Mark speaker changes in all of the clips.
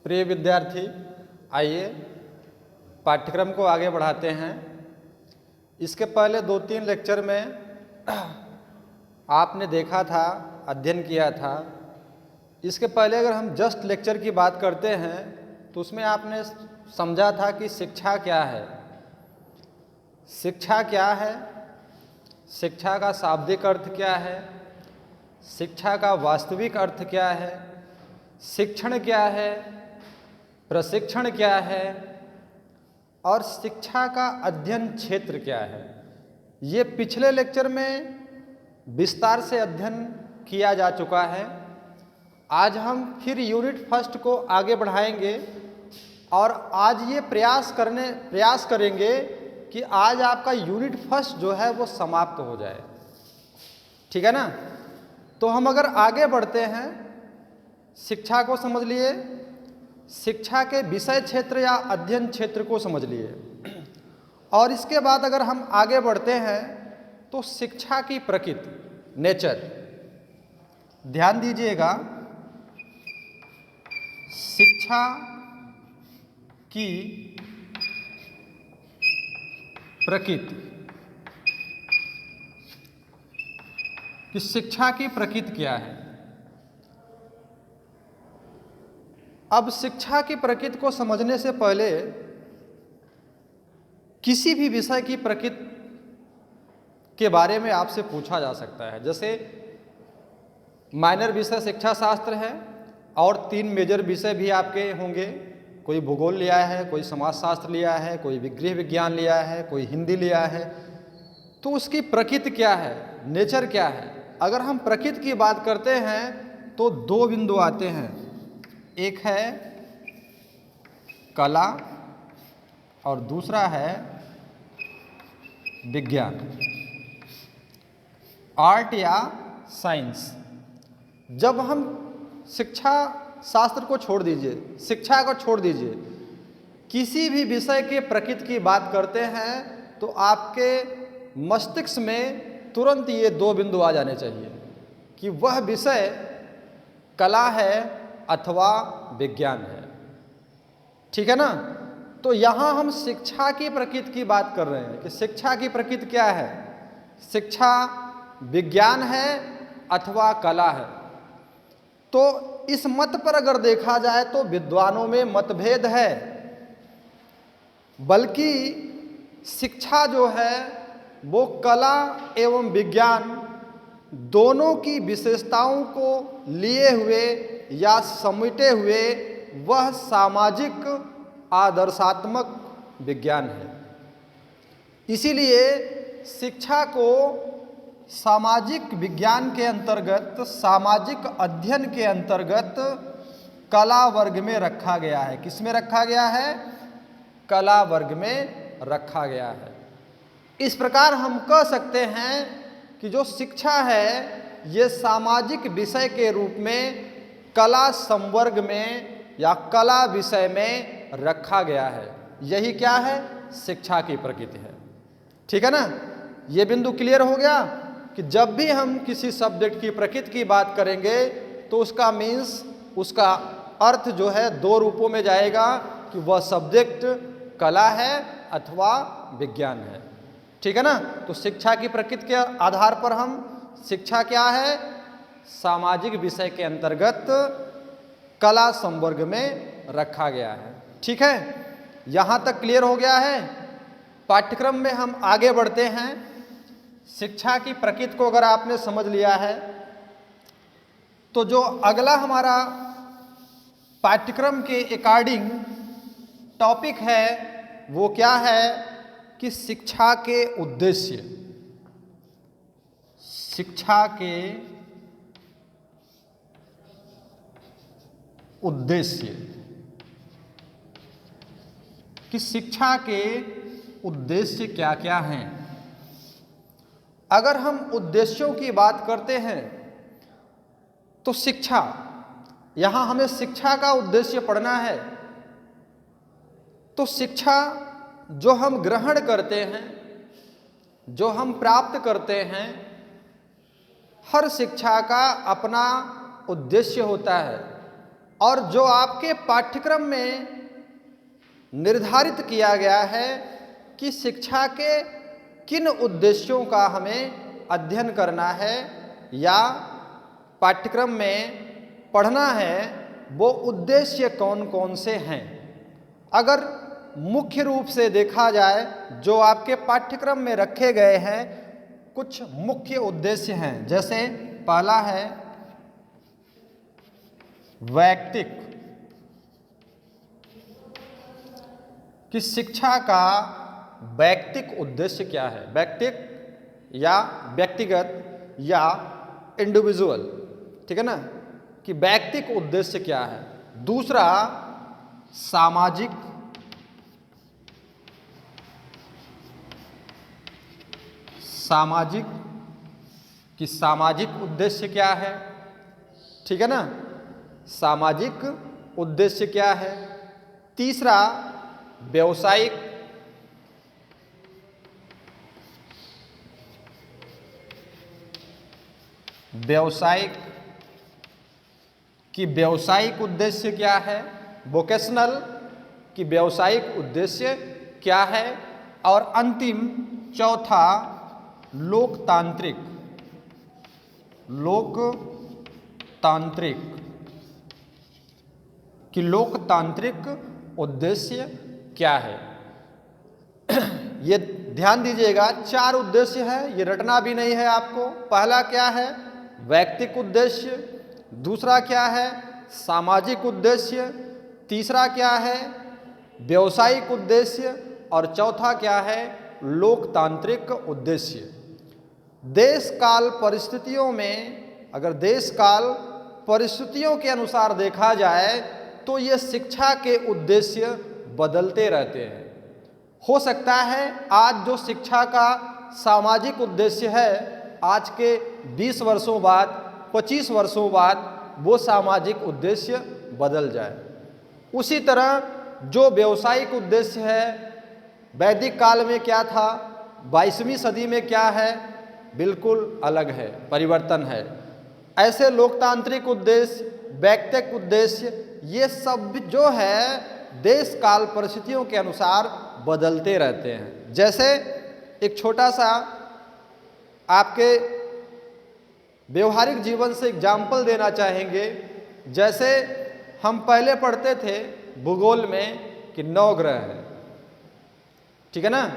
Speaker 1: प्रिय विद्यार्थी, आइए पाठ्यक्रम को आगे बढ़ाते हैं। इसके पहले 2-3 लेक्चर में आपने देखा था, अध्ययन किया था। इसके पहले अगर हम जस्ट लेक्चर की बात करते हैं तो उसमें आपने समझा था कि शिक्षा क्या है। शिक्षा क्या है, शिक्षा का शाब्दिक अर्थ क्या है, शिक्षा का वास्तविक अर्थ क्या है, शिक्षण क्या है, प्रशिक्षण क्या है और शिक्षा का अध्ययन क्षेत्र क्या है। ये पिछले लेक्चर में विस्तार से अध्ययन किया जा चुका है। आज हम फिर यूनिट फर्स्ट को आगे बढ़ाएंगे और आज ये प्रयास करेंगे कि आज आपका यूनिट फर्स्ट जो है वो समाप्त हो जाए। ठीक है ना? तो हम अगर आगे बढ़ते हैं, शिक्षा को समझ लिए, शिक्षा के विषय क्षेत्र या अध्ययन क्षेत्र को समझ लिए और इसके बाद अगर हम आगे बढ़ते हैं तो शिक्षा की प्रकृति, नेचर। ध्यान दीजिएगा, शिक्षा की प्रकृति, कि शिक्षा की प्रकृति क्या है। अब शिक्षा की प्रकृति को समझने से पहले किसी भी विषय की प्रकृति के बारे में आपसे पूछा जा सकता है। जैसे माइनर विषय शिक्षा शास्त्र है और 3 मेजर विषय भी आपके होंगे। कोई भूगोल लिया है, कोई समाजशास्त्र लिया है, कोई गृह विज्ञान लिया है, कोई हिंदी लिया है। तो उसकी प्रकृति क्या है, नेचर क्या है। अगर हम प्रकृति की बात करते हैं तो 2 बिंदु आते हैं। एक है कला और दूसरा है विज्ञान, आर्ट या साइंस। जब हम शिक्षा शास्त्र को छोड़ दीजिए, शिक्षा को छोड़ दीजिए, किसी भी विषय के प्रकृति की बात करते हैं तो आपके मस्तिष्क में तुरंत ये 2 बिंदु आ जाने चाहिए कि वह विषय कला है अथवा विज्ञान है। ठीक है ना? तो यहाँ हम शिक्षा की प्रकृति की बात कर रहे हैं कि शिक्षा की प्रकृति क्या है, शिक्षा विज्ञान है अथवा कला है। तो इस मत पर अगर देखा जाए तो विद्वानों में मतभेद है, बल्कि शिक्षा जो है वो कला एवं विज्ञान दोनों की विशेषताओं को लिए हुए या समेटे हुए वह सामाजिक आदर्शात्मक विज्ञान है। इसीलिए शिक्षा को सामाजिक विज्ञान के अंतर्गत, सामाजिक अध्ययन के अंतर्गत कला वर्ग में रखा गया है। किस में रखा गया है? कला वर्ग में रखा गया है। इस प्रकार हम कह सकते हैं कि जो शिक्षा है ये सामाजिक विषय के रूप में कला संवर्ग में या कला विषय में रखा गया है। यही क्या है? शिक्षा की प्रकृति है। ठीक है ना? ये बिंदु क्लियर हो गया कि जब भी हम किसी सब्जेक्ट की प्रकृति की बात करेंगे तो उसका मीन्स, उसका अर्थ जो है 2 रूपों में जाएगा कि वह सब्जेक्ट कला है अथवा विज्ञान है। ठीक है ना? तो शिक्षा की प्रकृति के आधार पर हम शिक्षा क्या है, सामाजिक विषय के अंतर्गत कला संवर्ग में रखा गया है। ठीक है? यहाँ तक क्लियर हो गया है। पाठ्यक्रम में हम आगे बढ़ते हैं। शिक्षा की प्रकृति को अगर आपने समझ लिया है तो जो अगला हमारा पाठ्यक्रम के अकॉर्डिंग टॉपिक है वो क्या है कि शिक्षा के उद्देश्य। शिक्षा के उद्देश्य, कि शिक्षा के उद्देश्य क्या क्या हैं। अगर हम उद्देश्यों की बात करते हैं तो शिक्षा, यहाँ हमें शिक्षा का उद्देश्य पढ़ना है। तो शिक्षा जो हम ग्रहण करते हैं, जो हम प्राप्त करते हैं, हर शिक्षा का अपना उद्देश्य होता है। और जो आपके पाठ्यक्रम में निर्धारित किया गया है कि शिक्षा के किन उद्देश्यों का हमें अध्ययन करना है या पाठ्यक्रम में पढ़ना है, वो उद्देश्य कौन कौन से हैं। अगर मुख्य रूप से देखा जाए, जो आपके पाठ्यक्रम में रखे गए हैं कुछ मुख्य उद्देश्य हैं, जैसे पहला है वैयक्तिक, कि शिक्षा का वैयक्तिक उद्देश्य क्या है, वैयक्तिक या व्यक्तिगत या इंडिविजुअल, ठीक है ना, कि वैयक्तिक उद्देश्य क्या है। दूसरा सामाजिक, सामाजिक कि सामाजिक उद्देश्य क्या है, ठीक है ना, सामाजिक उद्देश्य क्या है। तीसरा व्यावसायिक, व्यावसायिक कि व्यावसायिक उद्देश्य क्या है, वोकेशनल कि व्यावसायिक उद्देश्य क्या है। और अंतिम चौथा लोकतांत्रिक, लोकतांत्रिक कि लोकतांत्रिक उद्देश्य क्या है। ये ध्यान दीजिएगा, 4 उद्देश्य है, ये रटना भी नहीं है आपको। पहला क्या है, वैयक्तिक उद्देश्य। दूसरा क्या है, सामाजिक उद्देश्य। तीसरा क्या है, व्यावसायिक उद्देश्य। और चौथा क्या है, लोकतांत्रिक उद्देश्य। देश काल परिस्थितियों में, अगर देश काल परिस्थितियों के अनुसार देखा जाए तो ये शिक्षा के उद्देश्य बदलते रहते हैं। हो सकता है आज जो शिक्षा का सामाजिक उद्देश्य है, आज के 20 वर्षों बाद, 25 वर्षों बाद वो सामाजिक उद्देश्य बदल जाए। उसी तरह जो व्यावसायिक उद्देश्य है, वैदिक काल में क्या था, 22वीं सदी में क्या है, बिल्कुल अलग है, परिवर्तन है। ऐसे लोकतांत्रिक उद्देश्य, वैयक्तिक उद्देश्य, ये सब जो है देश काल परिस्थितियों के अनुसार बदलते रहते हैं। जैसे एक छोटा सा आपके व्यवहारिक जीवन से एग्जाम्पल देना चाहेंगे। जैसे हम पहले पढ़ते थे भूगोल में कि 9 ग्रह हैं, ठीक है ना,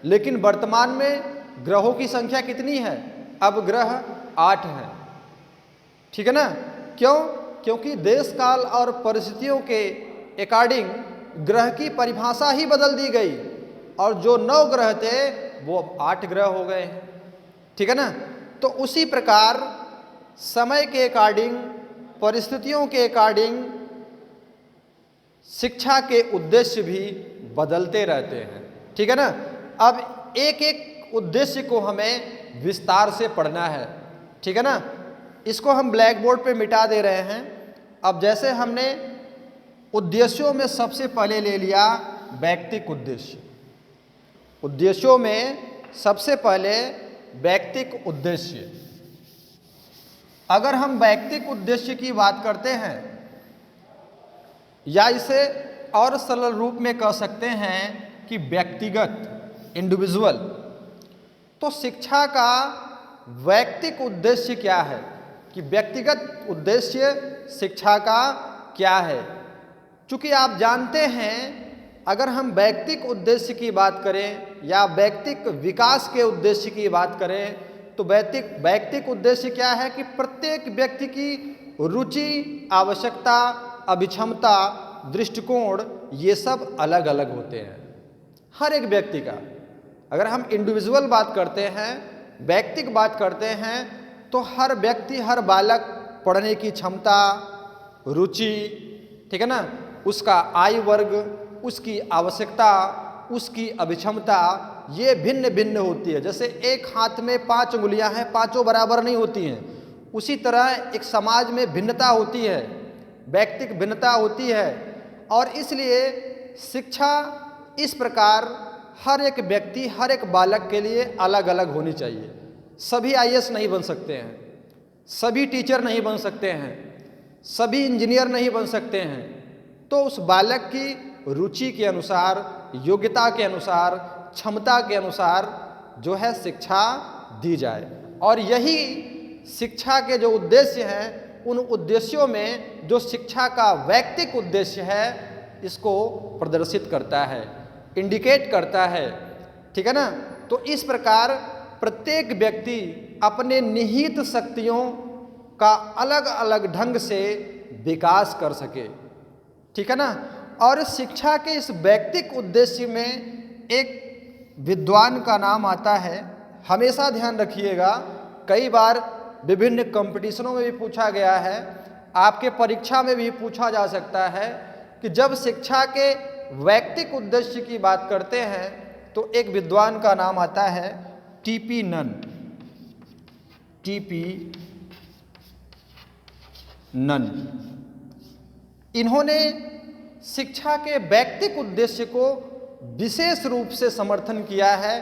Speaker 1: लेकिन वर्तमान में ग्रहों की संख्या कितनी है, अब ग्रह 8 हैं, ठीक है ना। क्यों? क्योंकि देश काल और परिस्थितियों के अकॉर्डिंग ग्रह की परिभाषा ही बदल दी गई और जो 9 ग्रह थे वो 8 ग्रह हो गए हैं, ठीक है ना। तो उसी प्रकार समय के अकॉर्डिंग, परिस्थितियों के अकॉर्डिंग शिक्षा के उद्देश्य भी बदलते रहते हैं, ठीक है ना। अब एक एक उद्देश्य को हमें विस्तार से पढ़ना है, ठीक है ना। इसको हम ब्लैक बोर्ड पे मिटा दे रहे हैं। अब जैसे हमने उद्देश्यों में सबसे पहले ले लिया वैयक्तिक उद्देश्य। उद्देश्यों में सबसे पहले वैयक्तिक उद्देश्य। अगर हम वैयक्तिक उद्देश्य की बात करते हैं, या इसे और सरल रूप में कह सकते हैं कि व्यक्तिगत, इंडिविजुअल, तो शिक्षा का वैयक्तिक उद्देश्य क्या है, कि व्यक्तिगत उद्देश्य शिक्षा का क्या है। चूँकि आप जानते हैं अगर हम वैयक्तिक उद्देश्य की बात करें या वैयक्तिक विकास के उद्देश्य की बात करें तो वैयक्तिक उद्देश्य क्या है कि प्रत्येक व्यक्ति की रुचि, आवश्यकता, अभिक्षमता, दृष्टिकोण ये सब अलग अलग होते हैं हर एक व्यक्ति का। अगर हम इंडिविजुअल बात करते हैं, वैयक्तिक बात करते हैं, तो हर व्यक्ति, हर बालक पढ़ने की क्षमता, रुचि, ठीक है ना, उसका आयु वर्ग, उसकी आवश्यकता, उसकी अभिक्षमता ये भिन्न भिन्न होती है। जैसे एक हाथ में 5 उंगलियां हैं, पांचों बराबर नहीं होती हैं, उसी तरह एक समाज में भिन्नता होती है, वैयक्तिक भिन्नता होती है। और इसलिए शिक्षा इस प्रकार हर एक व्यक्ति, हर एक बालक के लिए अलग अलग होनी चाहिए। सभी आईएएस नहीं बन सकते हैं, सभी टीचर नहीं बन सकते हैं, सभी इंजीनियर नहीं बन सकते हैं, तो उस बालक की रुचि के अनुसार, योग्यता के अनुसार, क्षमता के अनुसार जो है शिक्षा दी जाए। और यही शिक्षा के जो उद्देश्य हैं, उन उद्देश्यों में जो शिक्षा का वैयक्तिक उद्देश्य है, इसको प्रदर्शित करता है, इंडिकेट करता है। ठीक है ना। तो इस प्रकार प्रत्येक व्यक्ति अपने निहित शक्तियों का अलग अलग ढंग से विकास कर सके। ठीक है ना। और शिक्षा के इस वैयक्तिक उद्देश्य में एक विद्वान का नाम आता है। हमेशा ध्यान रखिएगा, कई बार विभिन्न कंपटीशनों में भी पूछा गया है, आपके परीक्षा में भी पूछा जा सकता है कि जब शिक्षा के वैयक्तिक उद्देश्य की बात करते हैं तो एक विद्वान का नाम आता है टीपी नन। टीपी नन, इन्होंने शिक्षा के वैयक्तिक उद्देश्य को विशेष रूप से समर्थन किया है,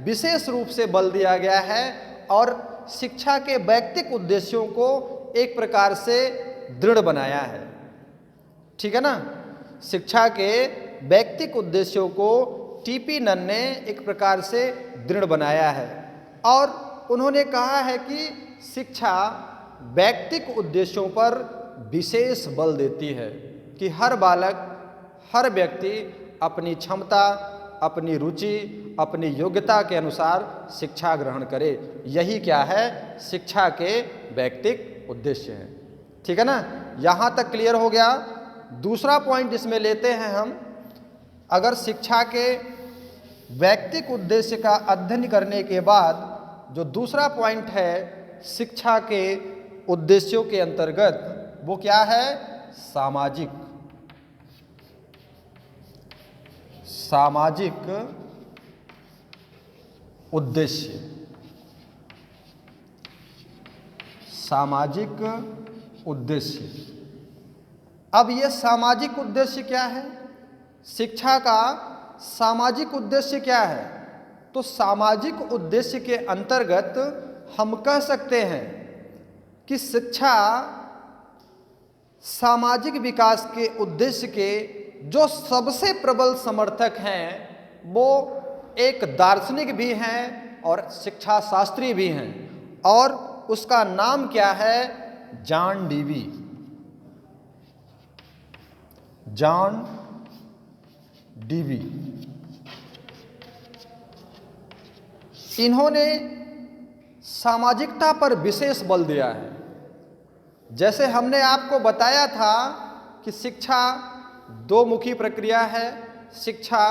Speaker 1: विशेष रूप से बल दिया गया है और शिक्षा के वैयक्तिक उद्देश्यों को एक प्रकार से दृढ़ बनाया है। ठीक है ना। शिक्षा के वैयक्तिक उद्देश्यों को टीपी नन ने एक प्रकार से दृढ़ बनाया है और उन्होंने कहा है कि शिक्षा वैयक्तिक उद्देश्यों पर विशेष बल देती है कि हर बालक, हर व्यक्ति अपनी क्षमता, अपनी रुचि, अपनी योग्यता के अनुसार शिक्षा ग्रहण करे। यही क्या है, शिक्षा के वैयक्तिक उद्देश्य है। ठीक है ना। यहाँ तक क्लियर हो गया। दूसरा पॉइंट इसमें लेते हैं हम, अगर शिक्षा के वैयक्तिक उद्देश्य का अध्ययन करने के बाद जो दूसरा पॉइंट है शिक्षा के उद्देश्यों के अंतर्गत, वो क्या है, सामाजिक उद्देश्य। सामाजिक उद्देश्य। अब ये सामाजिक उद्देश्य क्या है, शिक्षा का सामाजिक उद्देश्य क्या है? तो सामाजिक उद्देश्य के अंतर्गत हम कह सकते हैं कि शिक्षा सामाजिक विकास के उद्देश्य के जो सबसे प्रबल समर्थक हैं वो एक दार्शनिक भी हैं और शिक्षा शास्त्री भी हैं, और उसका नाम क्या है, जॉन डीवी। John Dewey. इन्होंने सामाजिकता पर विशेष बल दिया है। जैसे हमने आपको बताया था कि शिक्षा दो मुखी प्रक्रिया है, शिक्षा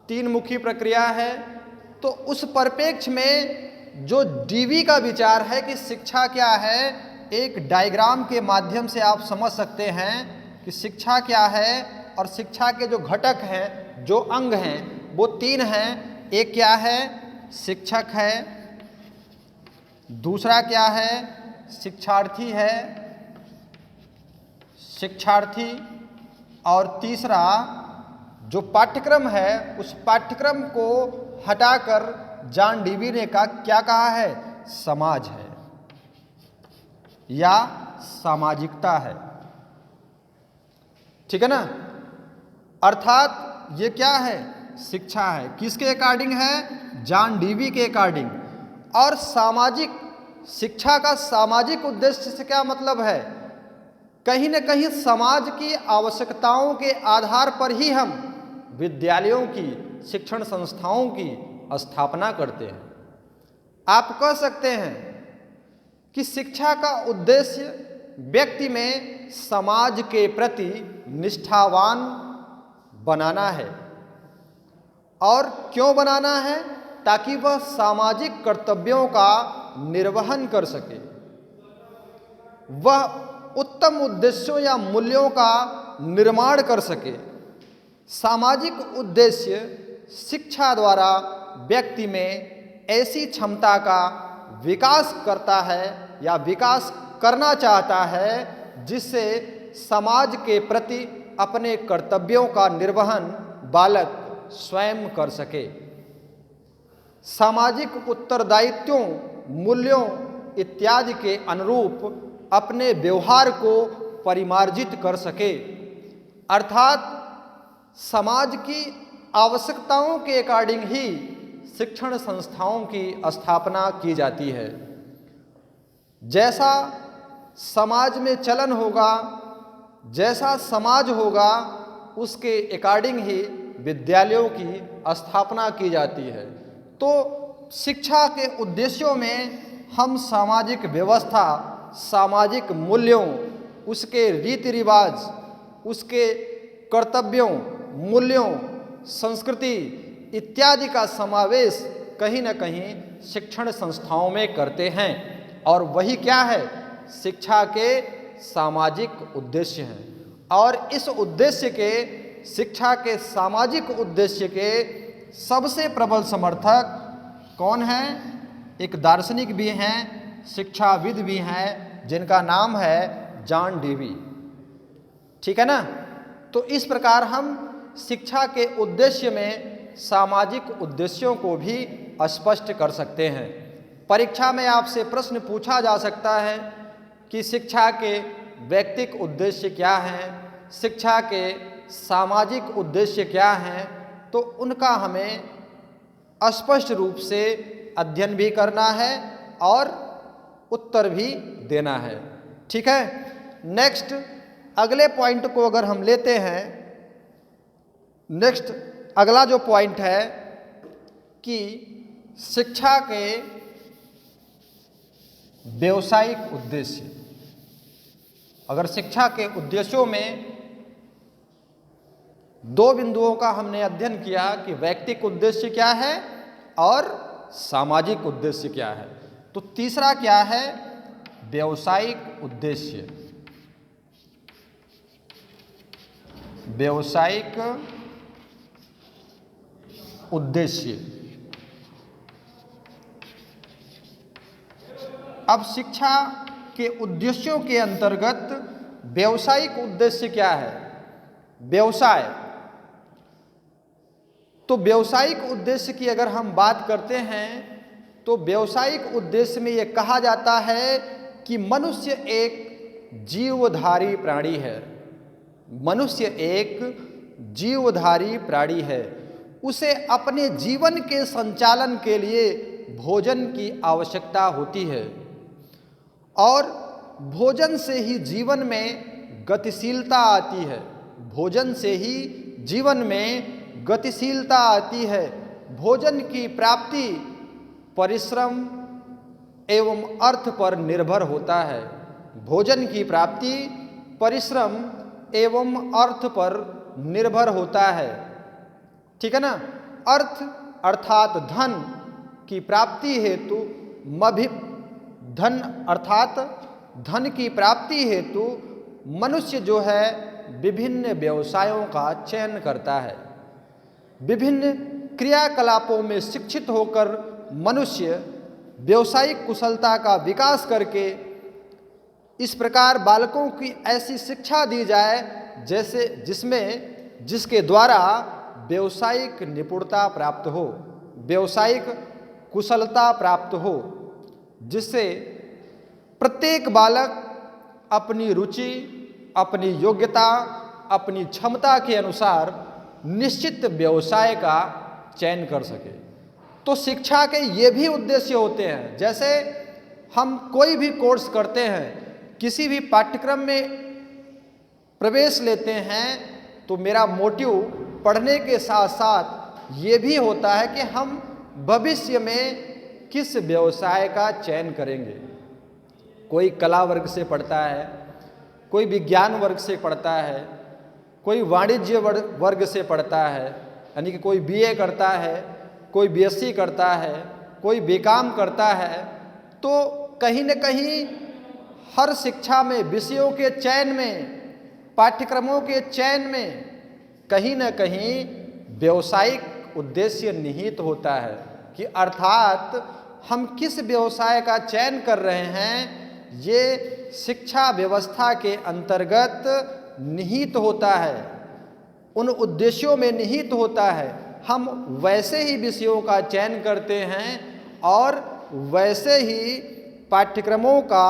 Speaker 1: तीन मुखी प्रक्रिया है, तो उस परिप्रेक्ष्य में जो डीवी का विचार है कि शिक्षा क्या है, एक डायग्राम के माध्यम से आप समझ सकते हैं कि शिक्षा क्या है और शिक्षा के जो घटक हैं, जो अंग हैं, वो तीन हैं। एक क्या है, शिक्षक है, दूसरा क्या है, शिक्षार्थी है, शिक्षार्थी, और तीसरा जो पाठ्यक्रम है, उस पाठ्यक्रम को हटाकर जॉन डीवी ने क्या कहा है, समाज है या सामाजिकता है। ठीक है ना। अर्थात ये क्या है, शिक्षा है। किसके अकॉर्डिंग है, जॉन डीवी के अकॉर्डिंग। और सामाजिक शिक्षा का सामाजिक उद्देश्य से क्या मतलब है, कहीं न कहीं समाज की आवश्यकताओं के आधार पर ही हम विद्यालयों की, शिक्षण संस्थाओं की स्थापना करते हैं। आप कह सकते हैं कि शिक्षा का उद्देश्य व्यक्ति में समाज के प्रति निष्ठावान बनाना है। और क्यों बनाना है, ताकि वह सामाजिक कर्तव्यों का निर्वहन कर सके, वह उत्तम उद्देश्यों या मूल्यों का निर्माण कर सके। सामाजिक उद्देश्य शिक्षा द्वारा व्यक्ति में ऐसी क्षमता का विकास करता है या विकास करना चाहता है जिससे समाज के प्रति अपने कर्तव्यों का निर्वहन बालक स्वयं कर सके। सामाजिक उत्तरदायित्वों, मूल्यों इत्यादि के अनुरूप अपने व्यवहार को परिमार्जित कर सके, अर्थात समाज की आवश्यकताओं के अकॉर्डिंग ही शिक्षण संस्थाओं की स्थापना की जाती है। जैसा समाज में चलन होगा, जैसा समाज होगा, उसके अकॉर्डिंग ही विद्यालयों की स्थापना की जाती है। तो शिक्षा के उद्देश्यों में हम सामाजिक व्यवस्था, सामाजिक मूल्यों, उसके रीति रिवाज, उसके कर्तव्यों, मूल्यों, संस्कृति इत्यादि का समावेश कहीं न कहीं शिक्षण संस्थाओं में करते हैं। और वही क्या है? शिक्षा के सामाजिक उद्देश्य हैं। और इस उद्देश्य के, शिक्षा के सामाजिक उद्देश्य के सबसे प्रबल समर्थक कौन हैं? एक दार्शनिक भी हैं, शिक्षाविद भी हैं, जिनका नाम है जॉन डेवी। ठीक है ना? तो इस प्रकार हम शिक्षा के उद्देश्य में सामाजिक उद्देश्यों को भी स्पष्ट कर सकते हैं। परीक्षा में आपसे प्रश्न पूछा जा सकता है कि शिक्षा के व्यक्तिक उद्देश्य क्या हैं, शिक्षा के सामाजिक उद्देश्य क्या हैं, तो उनका हमें स्पष्ट रूप से अध्ययन भी करना है और उत्तर भी देना है। ठीक है? नेक्स्ट अगले पॉइंट को अगर हम लेते हैं, नेक्स्ट अगला जो पॉइंट है कि शिक्षा के व्यवसायिक उद्देश्य। अगर शिक्षा के उद्देश्यों में दो बिंदुओं का हमने अध्ययन किया कि व्यक्तिक उद्देश्य क्या है और सामाजिक उद्देश्य क्या है, तो तीसरा क्या है? व्यवसायिक उद्देश्य। व्यवसायिक उद्देश्य। अब शिक्षा के उद्देश्यों के अंतर्गत व्यवसायिक उद्देश्य क्या है? व्यवसाय। तो व्यवसायिक उद्देश्य की अगर हम बात करते हैं तो व्यवसायिक उद्देश्य में यह कहा जाता है कि मनुष्य एक जीवधारी प्राणी है। मनुष्य एक जीवधारी प्राणी है। उसे अपने जीवन के संचालन के लिए भोजन की आवश्यकता होती है और भोजन से ही जीवन में गतिशीलता आती है। भोजन से ही जीवन में गतिशीलता आती है। भोजन की प्राप्ति परिश्रम एवं अर्थ पर निर्भर होता है। भोजन की प्राप्ति परिश्रम एवं अर्थ पर निर्भर होता है। ठीक है ना? अर्थ अर्थात धन की प्राप्ति हेतु धन अर्थात धन की प्राप्ति हेतु मनुष्य जो है विभिन्न व्यवसायों का चयन करता है। विभिन्न क्रियाकलापों में शिक्षित होकर मनुष्य व्यवसायिक कुशलता का विकास करके इस प्रकार बालकों की ऐसी शिक्षा दी जाए जैसे जिसके द्वारा व्यवसायिक निपुणता प्राप्त हो, व्यवसायिक कुशलता प्राप्त हो, जिससे प्रत्येक बालक अपनी रुचि, अपनी योग्यता, अपनी क्षमता के अनुसार निश्चित व्यवसाय का चयन कर सके। तो शिक्षा के ये भी उद्देश्य होते हैं। जैसे हम कोई भी कोर्स करते हैं, किसी भी पाठ्यक्रम में प्रवेश लेते हैं, तो मेरा मोटिव पढ़ने के साथ साथ ये भी होता है कि हम भविष्य में किस व्यवसाय का चयन करेंगे। कोई कला वर्ग से पढ़ता है, कोई विज्ञान वर्ग से पढ़ता है, कोई वाणिज्य वर्ग से पढ़ता है, यानी कि कोई बीए करता है, कोई बीएससी करता है, कोई बीकॉम करता है। तो कहीं न कहीं हर शिक्षा में, विषयों के चयन में, पाठ्यक्रमों के चयन में कहीं न कहीं व्यवसायिक उद्देश्य निहित होता है कि अर्थात हम किस व्यवसाय का चयन कर रहे हैं, ये शिक्षा व्यवस्था के अंतर्गत निहित होता है, उन उद्देश्यों में निहित होता है। हम वैसे ही विषयों का चयन करते हैं और वैसे ही पाठ्यक्रमों का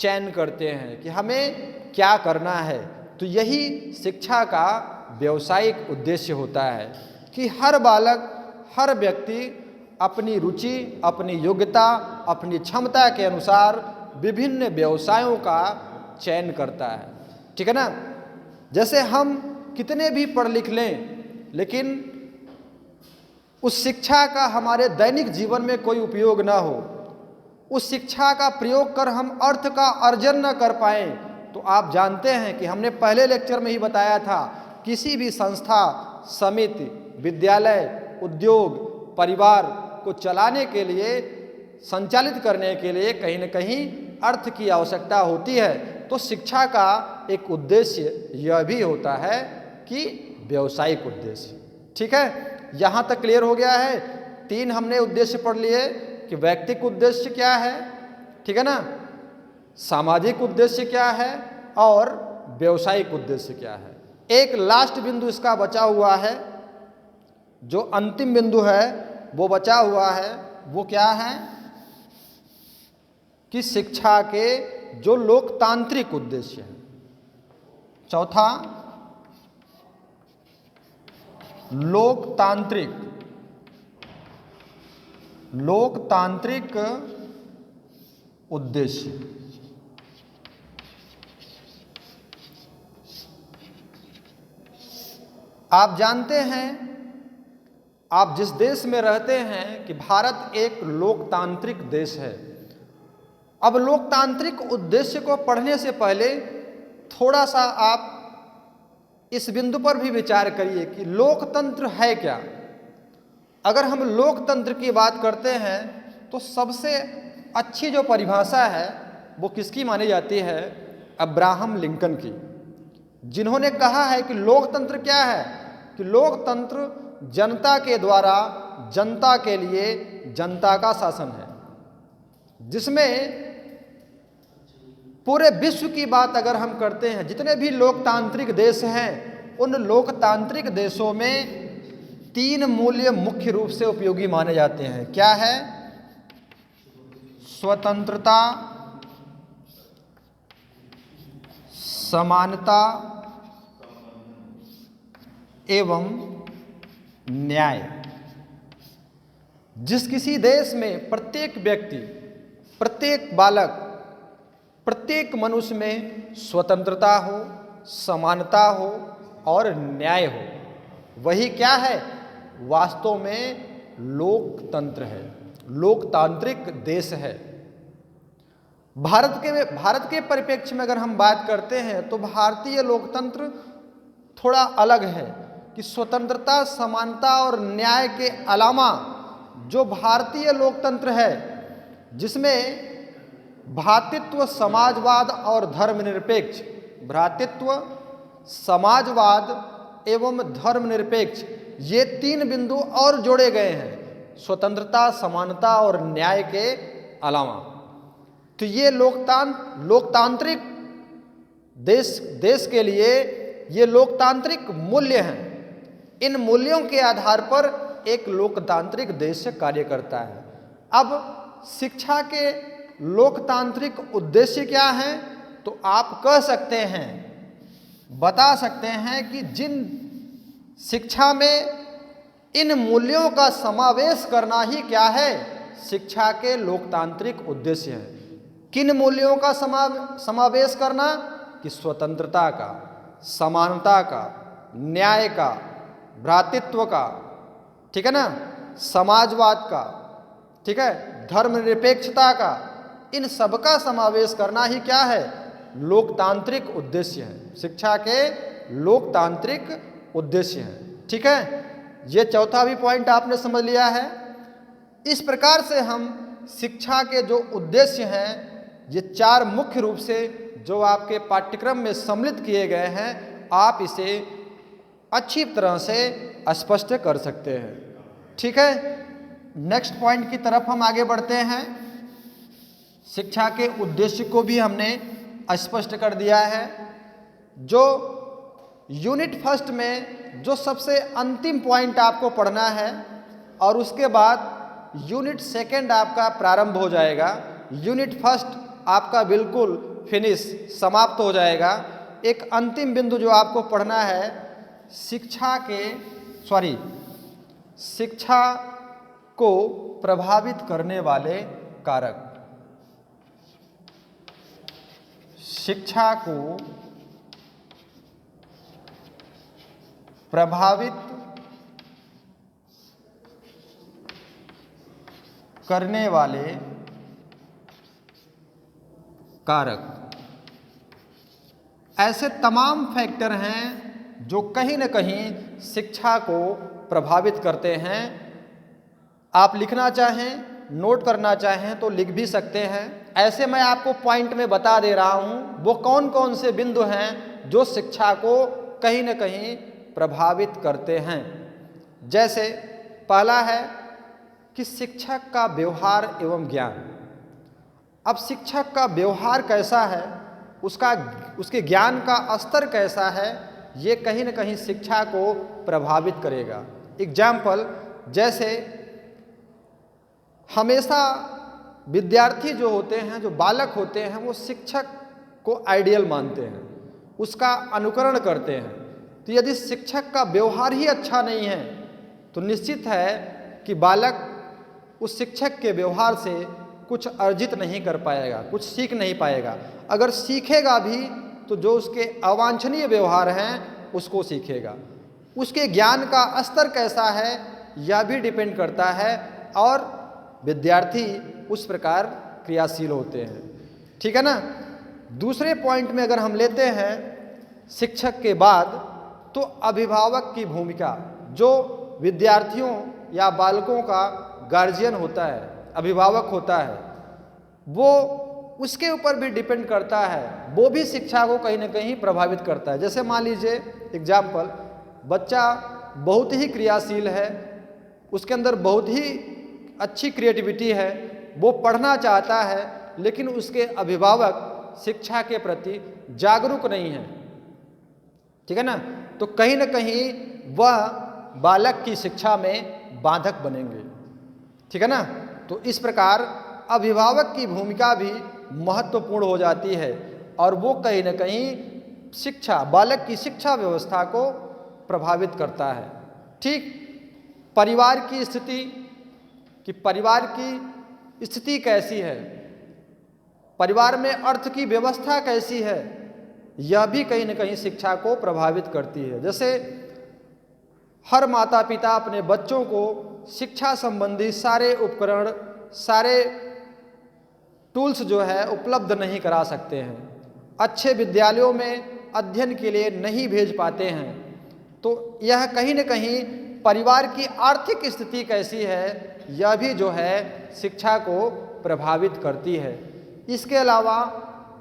Speaker 1: चयन करते हैं कि हमें क्या करना है। तो यही शिक्षा का व्यावसायिक उद्देश्य होता है कि हर बालक, हर व्यक्ति अपनी रुचि, अपनी योग्यता, अपनी क्षमता के अनुसार विभिन्न व्यवसायों का चयन करता है। ठीक है ना। जैसे हम कितने भी पढ़ लिख लें, लेकिन उस शिक्षा का हमारे दैनिक जीवन में कोई उपयोग ना हो, उस शिक्षा का प्रयोग कर हम अर्थ का अर्जन न कर पाएं, तो आप जानते हैं कि हमने पहले लेक्चर में ही बताया था, किसी भी संस्था, समिति, विद्यालय, उद्योग, परिवार को चलाने के लिए, संचालित करने के लिए कहीं न कहीं अर्थ की आवश्यकता होती है। तो शिक्षा का एक उद्देश्य यह भी होता है कि व्यावसायिक उद्देश्य। ठीक है, यहाँ तक क्लियर हो गया है। 3 हमने उद्देश्य पढ़ लिए कि व्यक्तिगत उद्देश्य क्या है, ठीक है ना, सामाजिक उद्देश्य क्या है और व्यावसायिक उद्देश्य क्या है। एक लास्ट बिंदु इसका बचा हुआ है, जो अंतिम बिंदु है वो बचा हुआ है, वो क्या है कि शिक्षा के जो लोकतांत्रिक उद्देश्य है। चौथा, लोकतांत्रिक उद्देश्य। आप जानते हैं, आप जिस देश में रहते हैं कि भारत एक लोकतांत्रिक देश है। अब लोकतांत्रिक उद्देश्य को पढ़ने से पहले थोड़ा सा आप इस बिंदु पर भी विचार करिए कि लोकतंत्र है क्या। अगर हम लोकतंत्र की बात करते हैं तो सबसे अच्छी जो परिभाषा है वो किसकी मानी जाती है? अब्राहम लिंकन की, जिन्होंने कहा है कि लोकतंत्र क्या है, कि लोकतंत्र जनता के द्वारा जनता के लिए जनता का शासन है, जिसमें पूरे विश्व की बात अगर हम करते हैं, जितने भी लोकतांत्रिक देश हैं, उन लोकतांत्रिक देशों में 3 मूल्य मुख्य रूप से उपयोगी माने जाते हैं। क्या है? स्वतंत्रता, समानता एवं न्याय। जिस किसी देश में प्रत्येक व्यक्ति, प्रत्येक बालक, प्रत्येक मनुष्य में स्वतंत्रता हो, समानता हो और न्याय हो, वही क्या है? वास्तव में लोकतंत्र है, लोकतांत्रिक देश है। भारत के परिप्रेक्ष्य में अगर हम बात करते हैं तो भारतीय लोकतंत्र थोड़ा अलग है कि स्वतंत्रता, समानता और न्याय के अलावा जो भारतीय लोकतंत्र है, जिसमें भ्रातृत्व, समाजवाद और धर्मनिरपेक्ष, भ्रातृत्व, समाजवाद एवं धर्मनिरपेक्ष, ये 3 बिंदु और जोड़े गए हैं स्वतंत्रता, समानता और न्याय के अलावा। तो ये लोकतांत्रिक देश के लिए ये लोकतांत्रिक मूल्य हैं। इन मूल्यों के आधार पर एक लोकतांत्रिक देश कार्य करता है। अब शिक्षा के लोकतांत्रिक उद्देश्य क्या हैं? तो आप कह सकते हैं, बता सकते हैं कि जिन शिक्षा में इन मूल्यों का समावेश करना ही क्या है? शिक्षा के लोकतांत्रिक उद्देश्य है। किन मूल्यों का समावेश करना? कि स्वतंत्रता का, समानता का, न्याय का, भ्रातृत्व का, ठीक है ना, समाजवाद का, ठीक है, धर्मनिरपेक्षता का, इन सब का समावेश करना ही क्या है? लोकतांत्रिक उद्देश्य है। शिक्षा के लोकतांत्रिक उद्देश्य है। ठीक है, ये चौथा भी पॉइंट आपने समझ लिया है। इस प्रकार से हम शिक्षा के जो उद्देश्य हैं, ये 4 मुख्य रूप से जो आपके पाठ्यक्रम में सम्मिलित किए गए हैं, आप इसे अच्छी तरह से स्पष्ट कर सकते हैं। ठीक है, नेक्स्ट पॉइंट की तरफ हम आगे बढ़ते हैं। शिक्षा के उद्देश्य को भी हमने स्पष्ट कर दिया है। जो यूनिट फर्स्ट में जो सबसे अंतिम पॉइंट आपको पढ़ना है, और उसके बाद यूनिट सेकंड आपका प्रारंभ हो जाएगा। यूनिट फर्स्ट आपका बिल्कुल फिनिश, समाप्त हो जाएगा। एक अंतिम बिंदु जो आपको पढ़ना है, शिक्षा को प्रभावित करने वाले कारक। शिक्षा को प्रभावित करने वाले कारक। ऐसे तमाम फैक्टर हैं जो कहीं न कहीं शिक्षा को प्रभावित करते हैं। आप लिखना चाहें, नोट करना चाहें तो लिख भी सकते हैं। ऐसे मैं आपको पॉइंट में बता दे रहा हूं वो कौन कौन से बिंदु हैं जो शिक्षा को कहीं न कहीं प्रभावित करते हैं। जैसे पहला है कि शिक्षक का व्यवहार एवं ज्ञान। अब शिक्षक का व्यवहार कैसा है, उसके ज्ञान का स्तर कैसा है, ये कहीं न कहीं शिक्षा को प्रभावित करेगा। एग्जाम्पल, जैसे हमेशा विद्यार्थी जो होते हैं, जो बालक होते हैं, वो शिक्षक को आइडियल मानते हैं, उसका अनुकरण करते हैं। तो यदि शिक्षक का व्यवहार ही अच्छा नहीं है तो निश्चित है कि बालक उस शिक्षक के व्यवहार से कुछ अर्जित नहीं कर पाएगा, कुछ सीख नहीं पाएगा। अगर सीखेगा भी तो जो उसके अवांछनीय व्यवहार हैं उसको सीखेगा। उसके ज्ञान का स्तर कैसा है यह भी डिपेंड करता है, और विद्यार्थी उस प्रकार क्रियाशील होते हैं। ठीक है ना। दूसरे पॉइंट में अगर हम लेते हैं शिक्षक के बाद, तो अभिभावक की भूमिका, जो विद्यार्थियों या बालकों का गार्जियन होता है, अभिभावक होता है, वो उसके ऊपर भी डिपेंड करता है, वो भी शिक्षा को कहीं ना कहीं प्रभावित करता है। जैसे मान लीजिए एग्जाम्पल, बच्चा बहुत ही क्रियाशील है, उसके अंदर बहुत ही अच्छी क्रिएटिविटी है, वो पढ़ना चाहता है, लेकिन उसके अभिभावक शिक्षा के प्रति जागरूक नहीं हैं, ठीक है ना, तो कहीं ना कहीं वह बालक की शिक्षा में बाधक बनेंगे। ठीक है ना। तो इस प्रकार अभिभावक की भूमिका भी महत्वपूर्ण हो जाती है, और वो कहीं ना कहीं शिक्षा, बालक की शिक्षा व्यवस्था को प्रभावित करता है। ठीक परिवार की स्थिति, कि परिवार की स्थिति कैसी है, परिवार में अर्थ की व्यवस्था कैसी है, यह भी कहीं ना कहीं शिक्षा को प्रभावित करती है। जैसे हर माता पिता अपने बच्चों को शिक्षा संबंधी सारे उपकरण, सारे टूल्स जो है उपलब्ध नहीं करा सकते हैं, अच्छे विद्यालयों में अध्ययन के लिए नहीं भेज पाते हैं। तो यह कहीं न कहीं परिवार की आर्थिक स्थिति कैसी है, यह भी जो है शिक्षा को प्रभावित करती है। इसके अलावा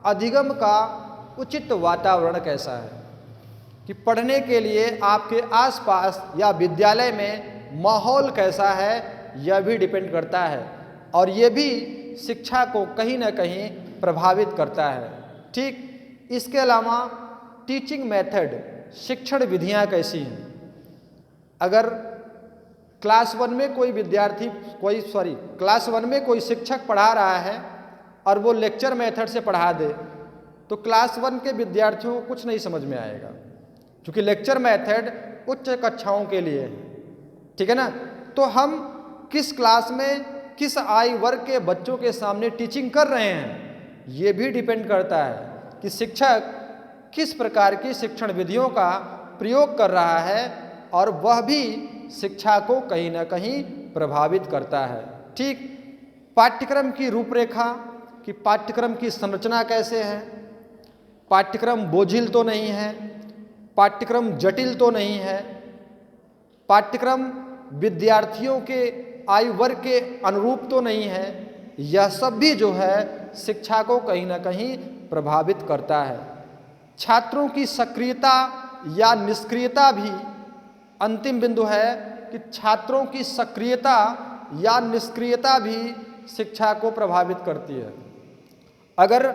Speaker 1: अधिगम का उचित वातावरण कैसा है, कि पढ़ने के लिए आपके आसपास या विद्यालय में माहौल कैसा है, यह भी डिपेंड करता है, और ये भी शिक्षा को कहीं ना कहीं प्रभावित करता है। ठीक इसके अलावा टीचिंग मेथड, शिक्षण विधियां कैसी हैं। अगर क्लास 1 में कोई विद्यार्थी क्लास 1 में कोई शिक्षक पढ़ा रहा है और वो लेक्चर मेथड से पढ़ा दे, तो क्लास 1 के विद्यार्थियों को कुछ नहीं समझ में आएगा, क्योंकि लेक्चर मेथड उच्च कक्षाओं के लिए है। ठीक है ना। तो हम किस क्लास में किस आयु वर्ग के बच्चों के सामने टीचिंग कर रहे हैं, ये भी डिपेंड करता है कि शिक्षक किस प्रकार की शिक्षण विधियों का प्रयोग कर रहा है, और वह भी शिक्षा को कहीं ना कहीं प्रभावित करता है। ठीक पाठ्यक्रम की रूपरेखा, कि पाठ्यक्रम की संरचना कैसे है, पाठ्यक्रम बोझिल तो नहीं है, पाठ्यक्रम जटिल तो नहीं है, पाठ्यक्रम विद्यार्थियों के आयु वर्ग के अनुरूप तो नहीं है, यह सब भी जो है शिक्षा को कहीं ना कहीं प्रभावित करता है। छात्रों की सक्रियता या निष्क्रियता भी अंतिम बिंदु है, कि छात्रों की सक्रियता या निष्क्रियता भी शिक्षा को प्रभावित करती है। अगर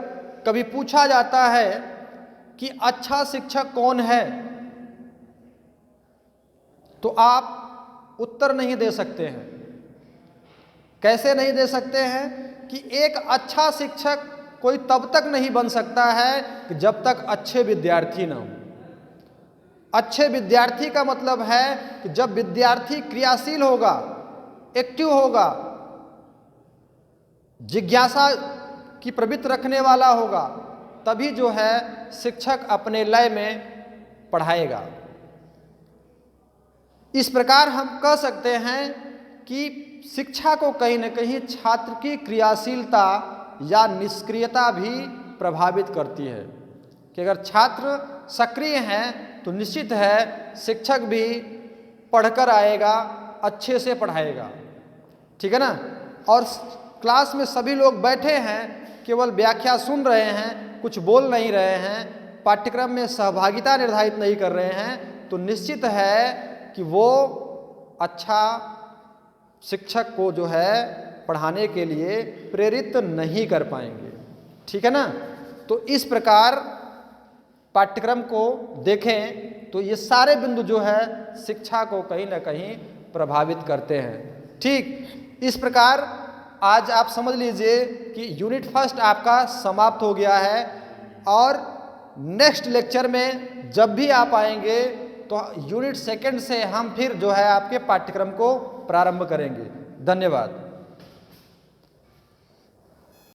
Speaker 1: कभी पूछा जाता है कि अच्छा शिक्षक कौन है, तो आप उत्तर नहीं दे सकते हैं। कैसे नहीं दे सकते हैं, कि एक अच्छा शिक्षक कोई तब तक नहीं बन सकता है कि जब तक अच्छे विद्यार्थी ना हो। अच्छे विद्यार्थी का मतलब है कि जब विद्यार्थी क्रियाशील होगा, एक्टिव होगा, जिज्ञासा की प्रवृत्ति रखने वाला होगा, तभी जो है शिक्षक अपने लय में पढ़ाएगा। इस प्रकार हम कह सकते हैं कि शिक्षा को कहीं न कहीं छात्र की क्रियाशीलता या निष्क्रियता भी प्रभावित करती है कि अगर छात्र सक्रिय हैं तो निश्चित है शिक्षक भी पढ़कर आएगा, अच्छे से पढ़ाएगा। ठीक है ना। और क्लास में सभी लोग बैठे हैं, केवल व्याख्या सुन रहे हैं, कुछ बोल नहीं रहे हैं, पाठ्यक्रम में सहभागिता निर्धारित नहीं कर रहे हैं, तो निश्चित है कि वो अच्छा शिक्षक को जो है पढ़ाने के लिए प्रेरित नहीं कर पाएंगे। ठीक है ना। तो इस प्रकार पाठ्यक्रम को देखें तो ये सारे बिंदु जो है शिक्षा को कहीं ना कहीं प्रभावित करते हैं। ठीक इस प्रकार आज आप समझ लीजिए कि यूनिट फर्स्ट आपका समाप्त हो गया है और नेक्स्ट लेक्चर में जब भी आप आएंगे तो यूनिट सेकंड से हम फिर जो है आपके पाठ्यक्रम को प्रारंभ करेंगे। धन्यवाद।